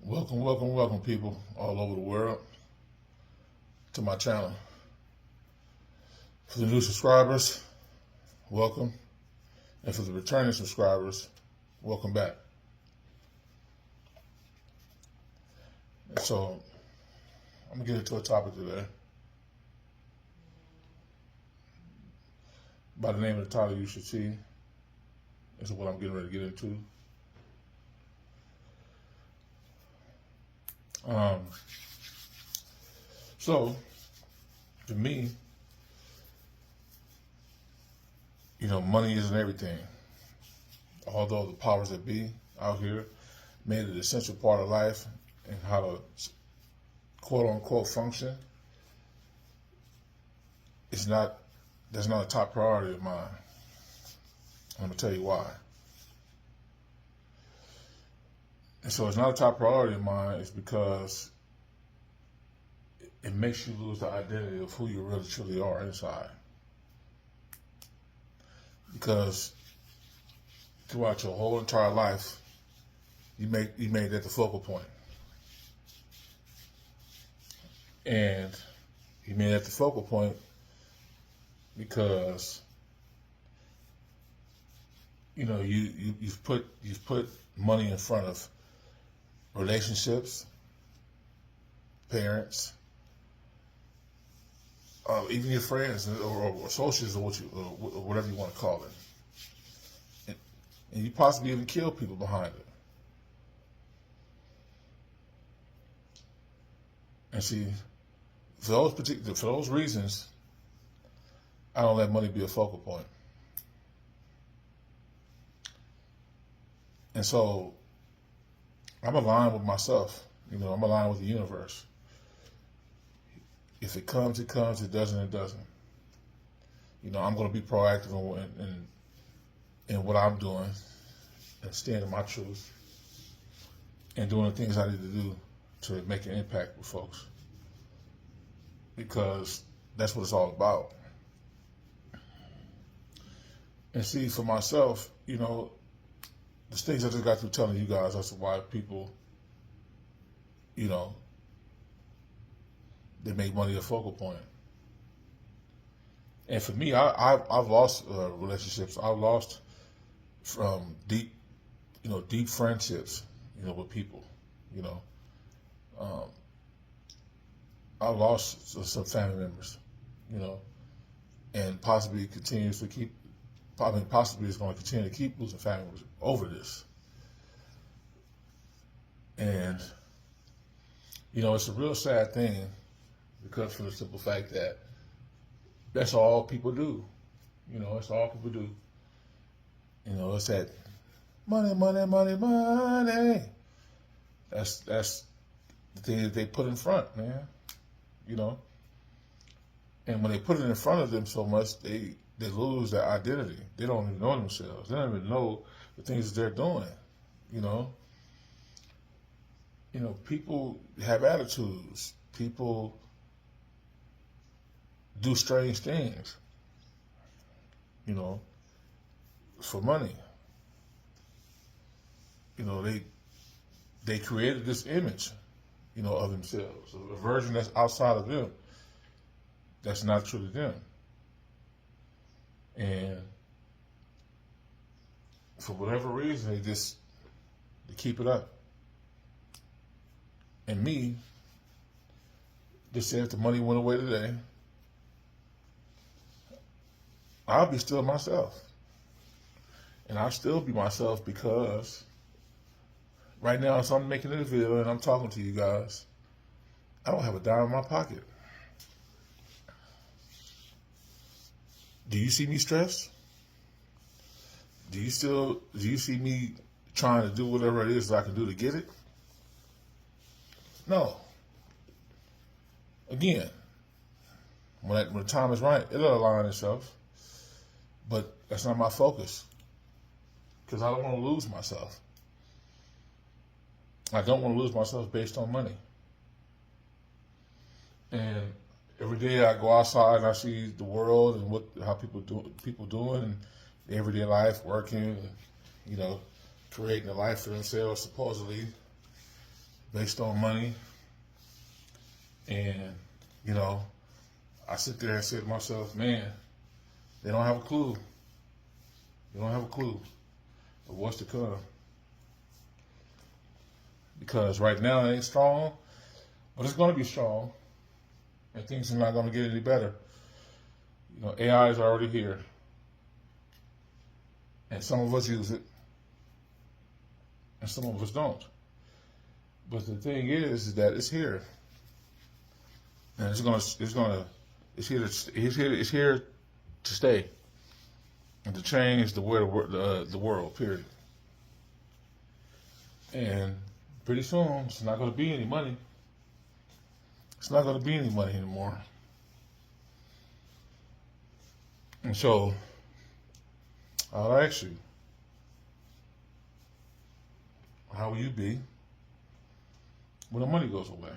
Welcome, people all over the world to my channel. For the new subscribers, welcome. And for the returning subscribers, welcome back. And so, I'm going to get into a topic today by the name of the title you should see. This is what I'm getting ready to get into. So, to me, money isn't everything. Although the powers that be out here made it an essential part of life and how to quote unquote function, that's not a top priority of mine. I'm going to tell you why. And so it's not a top priority of mine. It's because it makes you lose the identity of who you really truly are inside. Because throughout your whole entire life, you made that the focal point. And you made that the focal point because you've put money in front of relationships, parents, even your friends or associates or whatever you want to call it. And you possibly even kill people behind it. And see, for those reasons, I don't let money be a focal point. And so I'm aligned with myself. I'm aligned with the universe. If it comes, it comes. It doesn't, it doesn't. I'm going to be proactive in what I'm doing and stand in my truth and doing the things I need to do to make an impact with folks. Because that's what it's all about. And see, for myself, the things I just got through telling you guys, that's why people, they make money a focal point. And for me, I've lost relationships. I've lost from deep friendships, with people. I've lost some family members, and possibly is going to continue to keep losing family members over this. And it's a real sad thing because for the simple fact that that's all people do. It's all people do. It's that money. That's the thing that they put in front, man. And when they put it in front of them so much, they lose their identity. They don't even know themselves. They don't even know the things that they're doing. People have attitudes. People do strange things, for money. They created this image, of themselves, a version that's outside of them, that's not truly them. And for whatever reason, they keep it up. And me, they said if the money went away today, I'll be still myself. And I'll still be myself because right now, as I'm making this video and I'm talking to you guys, I don't have a dime in my pocket. Do you see me stressed? Do you see me trying to do whatever it is that I can do to get it? No. Again, when the time is right, it'll align itself. But that's not my focus. Because I don't want to lose myself. I don't want to lose myself based on money. And every day I go outside and I see the world and how people doing in their everyday life, working, and, creating a life for themselves supposedly. based on money. And, you know, I sit there and say to myself, man, they don't have a clue. They don't have a clue of what's to come. Because right now it ain't strong, but it's going to be strong. And things are not going to get any better. You know, AI is already here. And some of us use it. And some of us don't. But the thing is that it's here. And it's here to stay. And to change the world, period. And pretty soon, it's not going to be any money. It's not going to be any money anymore. And so, I'll ask you, how will you be when the money goes away?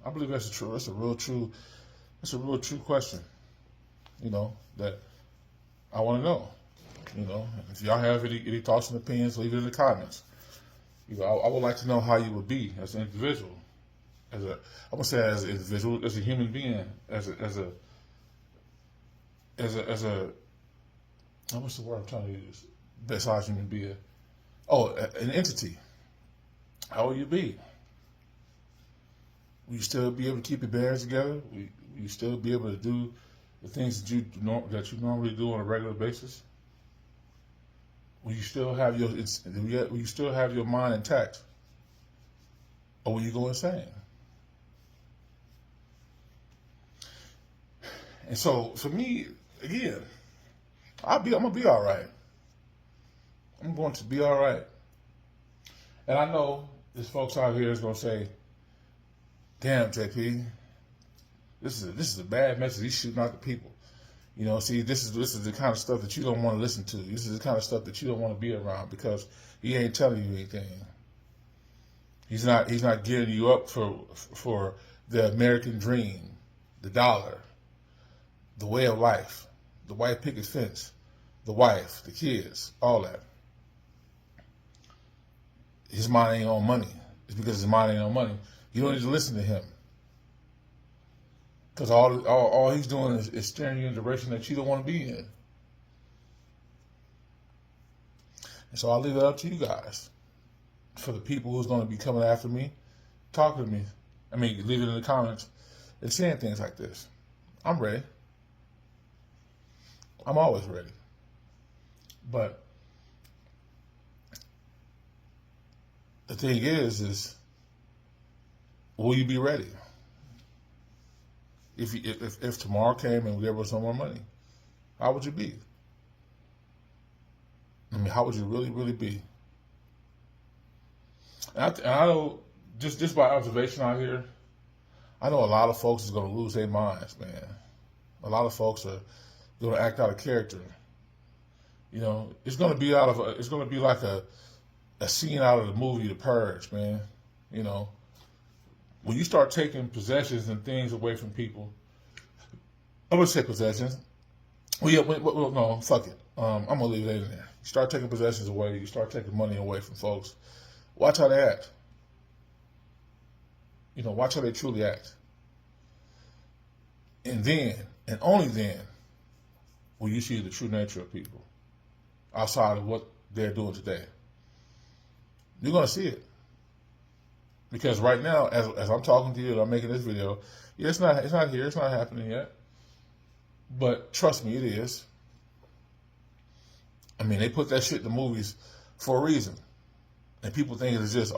I believe that's a real true question, you know, that I want to know. You know, if y'all have any thoughts and opinions, leave it in the comments. You know, I would like to know how you would be as an individual, I would say as an individual, as a human being, as a what's the word I'm trying to use? Besides human being, an entity. How will you be? Will you still be able to keep your bears together? Will you still be able to do the things that you normally do on a regular basis? Will you still have your mind intact, or will you go insane? And so, for me, again, I'm gonna be all right. I'm going to be all right. And I know there's folks out here that's gonna say, "Damn, JP, this is a bad message. He's shooting out the people." You know, see, this is the kind of stuff that you don't want to listen to. This is the kind of stuff that you don't want to be around, because he ain't telling you anything. He's not gearing you up for the American dream, the dollar, the way of life, the white picket fence, the wife, the kids, all that. His mind ain't on money. It's because his mind ain't on money. You don't need to listen to him. Because all he's doing is steering you in a direction that you don't want to be in. And so I'll leave it up to you guys. For the people who's going to be coming after me, talking to me. I mean, leave it in the comments and saying things like this. I'm ready. I'm always ready. But the thing is will you be ready? If tomorrow came and there was no more money, how would you be? I mean, how would you really, really be? And I know, just by observation out here, I know a lot of folks is going to lose their minds, man. A lot of folks are going to act out of character. You know, it's going to be like a scene out of the movie The Purge, man. You know, when you start taking possessions and things away from people, I'm going to say possessions. No, fuck it. I'm going to leave it in there. You start taking possessions away, you start taking money away from folks. Watch how they act. You know, watch how they truly act. And then, and only then, will you see the true nature of people outside of what they're doing today. You're going to see it. Because right now, as I'm talking to you and I'm making this video, yeah, it's not here, it's not happening yet. But trust me, it is. I mean, they put that shit in the movies for a reason. And people think it's just,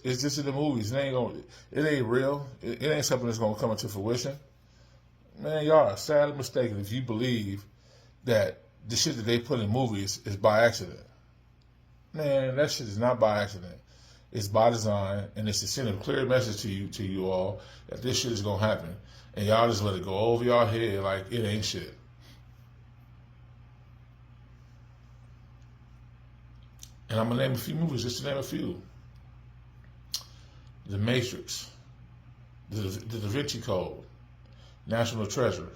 it's just in the movies. It ain't real. It ain't something that's gonna come into fruition. Man, y'all are sadly mistaken if you believe that the shit that they put in movies is by accident. Man, that shit is not by accident. It's by design, and it's to send a clear message to you all that this shit is gonna happen, and y'all just let it go over y'all head like it ain't shit. And I'm gonna name a few movies, just to name a few: The Matrix, The Da Vinci Code, National Treasure,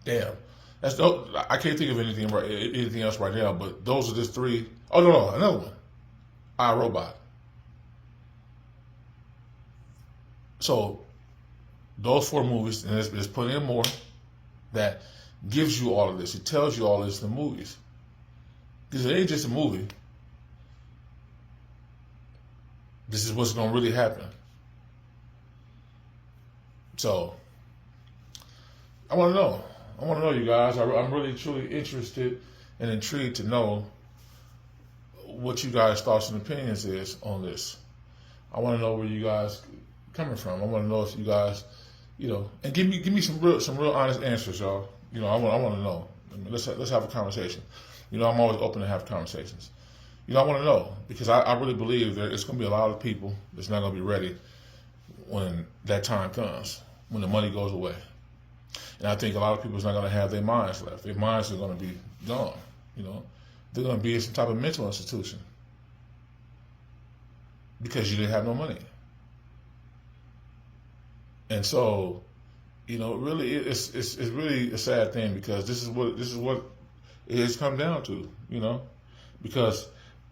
Damn. I can't think of anything else right now, but those are just three. Oh, no, another one. iRobot. So, those 4 movies, and there's plenty of more, that gives you all of this. It tells you all this in the movies. Because it ain't just a movie. This is what's going to really happen. So, I want to know. I want to know, you guys. I'm really, truly interested and intrigued to know what you guys' thoughts and opinions is on this. I want to know where you guys coming from. I want to know if you guys, and give me some real honest answers, y'all. I want to know. Let's have a conversation. I'm always open to have conversations. I want to know, because I really believe that it's going to be a lot of people that's not going to be ready when that time comes, when the money goes away. And I think a lot of people is not going to have their minds left. Their minds are going to be gone. They're going to be in some type of mental institution because you didn't have no money. And so, really, it's really a sad thing, because this is what it has come down to. Because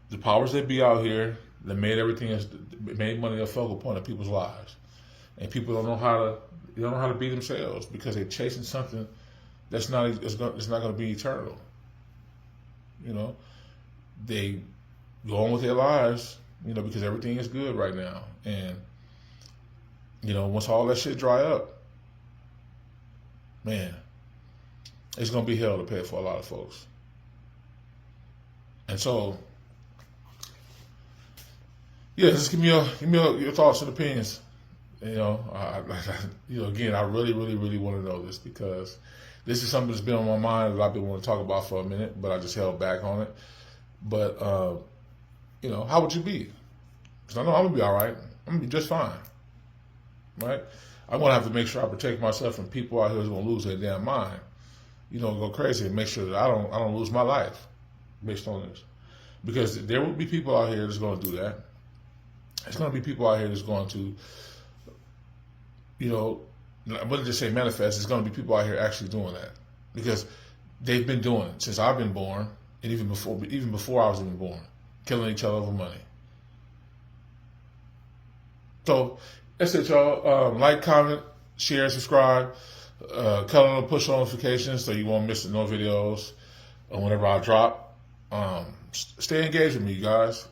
the powers that be out here that made made money a focal point of people's lives, and people don't know how to be themselves because they're chasing something that's not going to be eternal. They go on with their lives, because everything is good right now, and once all that shit dry up, man, it's gonna be hell to pay for a lot of folks. And so, yeah, just give me your thoughts and opinions. Again, I really, really, really want to know this, because this is something that's been on my mind that I've been wanting to talk about for a minute, but I just held back on it. But, how would you be? Because I know I'm going to be all right. I'm going to be just fine. Right? I'm going to have to make sure I protect myself from people out here who's going to lose their damn mind. Go crazy and make sure that I don't lose my life based on this. Because there will be people out here that's going to do that. There's going to be people out here that's going to, I wouldn't just say manifest, it's going to be people out here actually doing that. Because they've been doing it since I've been born, and even before I was even born, killing each other over money. So that's it, y'all. Like, comment, share, subscribe. Cut on the push notifications so you won't miss no videos whenever I drop. Stay engaged with me, guys.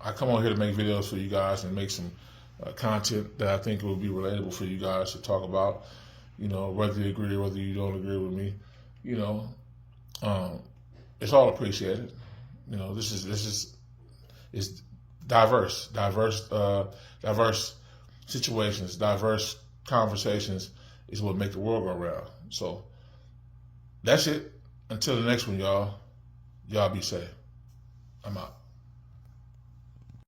I come on here to make videos for you guys and make some content that I think will be relatable for you guys to talk about. Whether you agree or whether you don't agree with me, it's all appreciated. This is diverse situations, diverse conversations is what make the world go round. So that's it. Until the next one, y'all. Y'all be safe. I'm out.